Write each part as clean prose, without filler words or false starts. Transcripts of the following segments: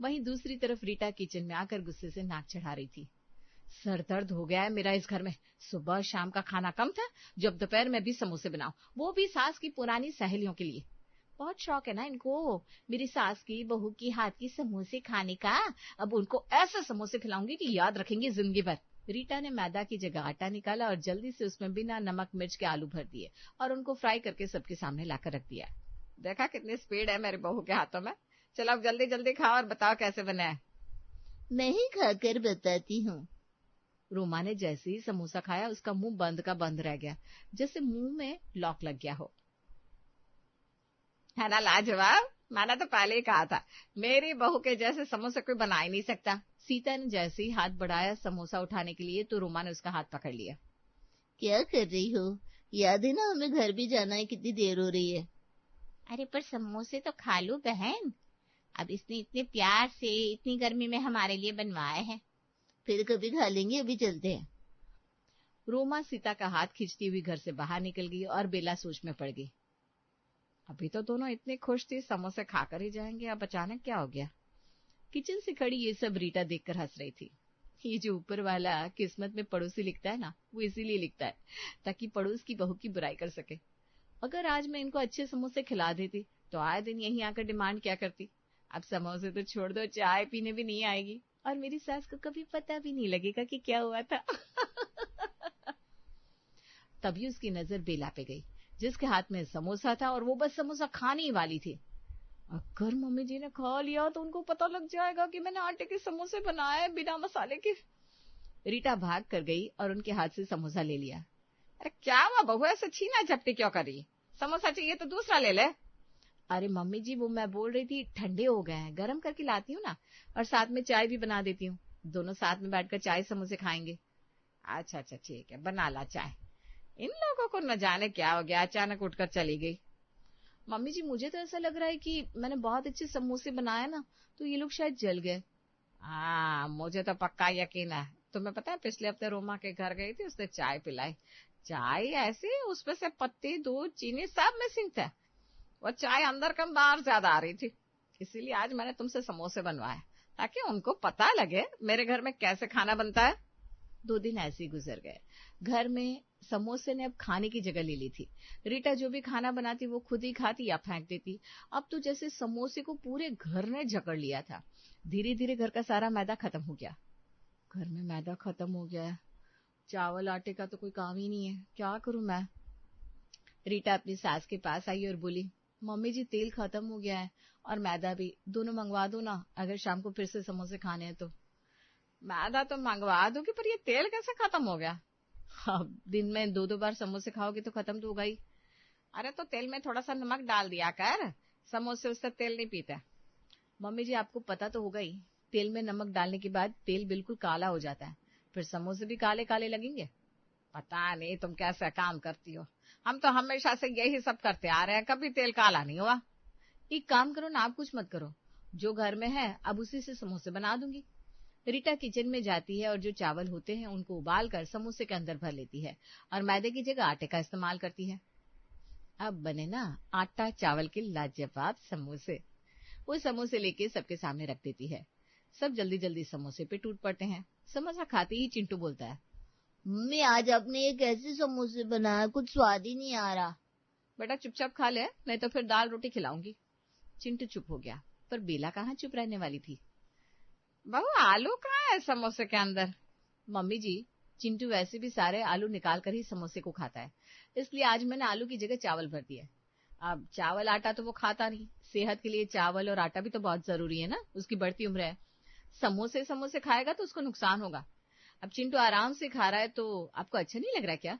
वहीं दूसरी तरफ रीटा किचन में आकर गुस्से से नाक चढ़ा रही थी। सर दर्द हो गया है मेरा इस घर में। सुबह शाम का खाना कम था, जब दोपहर में भी समोसे बनाओ, वो भी सास की पुरानी सहेलियों के लिए। बहुत शौक है ना इनको मेरी सास की बहू की हाथ की समोसे खाने का। अब उनको ऐसे समोसे खिलाऊंगी कि याद रखेंगे जिंदगी भर। रीटा ने मैदा की जगह आटा निकाला और जल्दी से उसमें बिना नमक मिर्च के आलू भर दिए और उनको फ्राई करके सबके सामने लाकर रख दिया। देखा कितनी स्पीड है मेरी बहू के हाथों में। चलो अब जल्दी जल्दी खाओ और बताओ कैसे बना है। मैं ही खाकर बताती हूँ। रोमा ने जैसे ही समोसा खाया उसका मुंह बंद का बंद रह गया, जैसे मुंह में लॉक लग गया हो। है ना लाजवाब? मैंने तो पहले ही कहा था मेरी बहू के जैसे समोसे कोई बना ही नहीं सकता। सीता ने जैसे ही हाथ बढ़ाया समोसा उठाने के लिए तो रोमा ने उसका हाथ पकड़ लिया। क्या कर रही हो? याद है ना हमें घर भी जाना है, कितनी देर हो रही है। अरे पर समोसे तो खा लो बहन, अब इसने इतने प्यार से इतनी गर्मी में हमारे लिए बनवाए हैं। फिर कभी खा लेंगे, अभी चलते हैं। रोमा सीता का हाथ खींचती हुई घर से बाहर निकल गई और बेला सोच में पड़ गई। अभी तो दोनों इतने खुश थे, समोसे खाकर ही जाएंगे, अब अचानक क्या हो गया। किचन से खड़ी ये सब रीटा देखकर हंस रही थी। ये जो ऊपर वाला किस्मत में पड़ोसी लिखता है ना, वो इसीलिए लिखता है ताकि पड़ोस की बहू की बुराई कर सके। अगर आज मैं इनको अच्छे समोसे खिला देती तो आए दिन यहीं आकर डिमांड क्या करती। अब समोसे तो छोड़ दो, चाय पीने भी नहीं आएगी और मेरी सास को कभी पता भी नहीं लगेगा कि क्या हुआ था। तभी उसकी नजर बेला पे गई जिसके हाथ में समोसा था और वो बस समोसा खाने ही वाली थी। अगर मम्मी जी ने खा लिया तो उनको पता लग जाएगा कि मैंने आटे के समोसे बनाए बिना मसाले के। रीटा भाग कर गई और उनके हाथ से समोसा ले लिया। अरे क्या हुआ बहू, ऐसे छीना झपटी क्यों कर रही? समोसा चाहिए तो दूसरा ले ले। अरे मम्मी जी वो मैं बोल रही थी ठंडे हो गए हैं, गर्म करके लाती हूँ ना, और साथ में चाय भी बना देती हूँ, दोनों साथ में बैठकर चाय समोसे खाएंगे। अच्छा अच्छा ठीक है, बना ला चाय। इन लोगों को न जाने क्या हो गया, अचानक उठकर चली गई। मम्मी जी मुझे तो ऐसा लग रहा है कि मैंने बहुत अच्छे समोसे बनाए ना, तो ये लोग शायद जल गए। हाँ मुझे तो पक्का यकीन है। तुम्हें पता है पिछले हफ्ते रोमा के घर गई थी, उसने चाय पिलाई। चाय ऐसी उसमें से पत्ती दूध चीनी सब मिसिंग था, वो चाय अंदर कम बाहर ज्यादा आ रही थी। इसीलिए आज मैंने तुमसे समोसे बनवाए ताकि उनको पता लगे मेरे घर में कैसे खाना बनता है। 2 दिन ऐसे ही गुजर गए। घर में समोसे ने अब खाने की जगह ले ली थी। रीटा जो भी खाना बनाती वो खुद ही खाती या फेंक देती। अब तो जैसे समोसे को पूरे घर ने जकड़ लिया था। धीरे धीरे घर का सारा मैदा खत्म हो गया। घर में मैदा खत्म हो गया है, चावल आटे का तो कोई काम ही नहीं है, क्या करूं मैं। रीटा अपनी सास के पास आई और बोली, मम्मी जी तेल खत्म हो गया है और मैदा भी, दोनों मंगवा दो ना अगर शाम को फिर से समोसे खाने हैं तो। मैदा तो मंगवा दूंगी पर ये तेल कैसे खत्म हो गया? हाँ, दिन में 2-2 बार समोसे खाओगे तो खत्म तो होगा ही। अरे तो तेल में थोड़ा सा नमक डाल दिया कर, समोसे उससे तेल नहीं पीते। मम्मी जी आपको पता तो होगा ही, तेल में नमक डालने के बाद तेल बिल्कुल काला हो जाता है, फिर समोसे भी काले काले लगेंगे। पता नहीं तुम कैसे काम करती हो, हम तो हमेशा से यही सब करते आ रहे हैं, कभी तेल काला नहीं हुआ। एक काम करो ना, आप कुछ मत करो, जो घर में है अब उसी से समोसे बना दूंगी। रीटा किचन में जाती है और जो चावल होते हैं उनको उबाल कर समोसे के अंदर भर लेती है और मैदे की जगह आटे का इस्तेमाल करती है। अब बने ना आटा चावल के लाजवाब समोसे। वो समोसे लेके सबके सामने रख देती है। सब जल्दी जल्दी समोसे पे टूट पड़ते हैं। समोसा खाते ही चिंटू बोलता है, मम्मी आज आपने ये कैसे समोसे बनाया, कुछ स्वाद ही नहीं आ रहा। बेटा चुपचाप खा ले नहीं तो फिर दाल रोटी खिलाऊंगी। चिंटू चुप हो गया, पर बेला कहाँ चुप रहने वाली थी। बहू आलू कहाँ है समोसे के अंदर? मम्मी जी चिंटू वैसे भी सारे आलू निकाल कर ही समोसे को खाता है, इसलिए आज मैंने आलू की जगह चावल भर दिया। अब चावल आटा तो वो खाता नहीं, सेहत के लिए चावल और आटा भी तो बहुत जरूरी है ना, उसकी बढ़ती उम्र है। समोसे समोसे खाएगा तो उसको नुकसान होगा। अब चिंटू आराम से खा रहा है तो आपको अच्छा नहीं लग रहा क्या?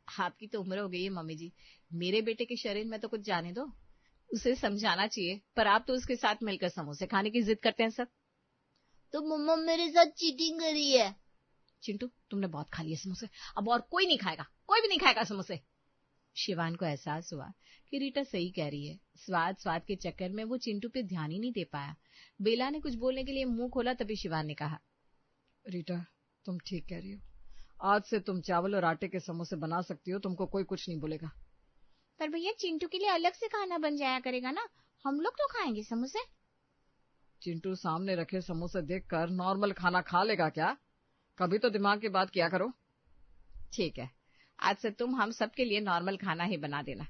आपकी तो उम्र हो गई है मम्मी जी, मेरे बेटे के शरीर में तो कुछ जाने दो, उसे समझाना चाहिए, पर आप तो उसके साथ मिलकर समोसे खाने की जिद करते हैं सब। तो मम्मा मेरे साथ चीटिंग करी है। चिंटू तुमने बहुत खा लिए समोसे, अब और कोई नहीं खाएगा, कोई भी नहीं खाएगा समोसे। शिवान को एहसास हुआ कि रीटा सही कह रही है। स्वाद स्वाद के चक्कर में वो चिंटू पे ध्यान ही नहीं दे पाया। बेला ने कुछ बोलने के लिए मुंह खोला, तभी शिवान ने कहा, रीटा तुम ठीक कह रही हो, आज से तुम चावल और आटे के समोसे बना सकती हो, तुमको कोई कुछ नहीं बोलेगा। पर भैया चिंटू के लिए अलग से खाना बन जाया करेगा ना, हम लोग तो खाएंगे समोसे। चिंटू सामने रखे समोसे देखकर नॉर्मल खाना खा लेगा क्या? कभी तो दिमाग की बात किया करो। ठीक है, आज से तुम हम सबके लिए नॉर्मल खाना ही बना देना,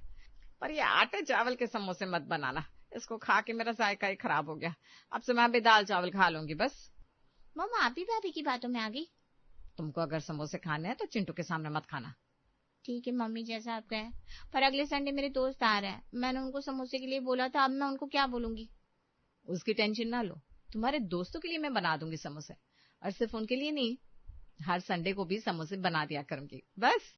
पर ये आटे चावल के समोसे मत बनाना, इसको खा के मेरा जायका ही खराब हो गया। अब से मैं भी दाल चावल खा लूंगी बस। मम्मा आप भी भाभी की बातों में आ गई। तुमको अगर समोसे खाने हैं तो चिंटू के सामने मत खाना। ठीक है मम्मी, जैसा आप कहें। पर अगले संडे मेरे दोस्त आ रहे हैं, मैंने उनको समोसे के लिए बोला था, अब मैं उनको क्या बोलूंगी? उसकी टेंशन ना लो, तुम्हारे दोस्तों के लिए मैं बना दूंगी समोसे, और सिर्फ उनके लिए नहीं, हर संडे को भी समोसे बना दिया करूंगी बस।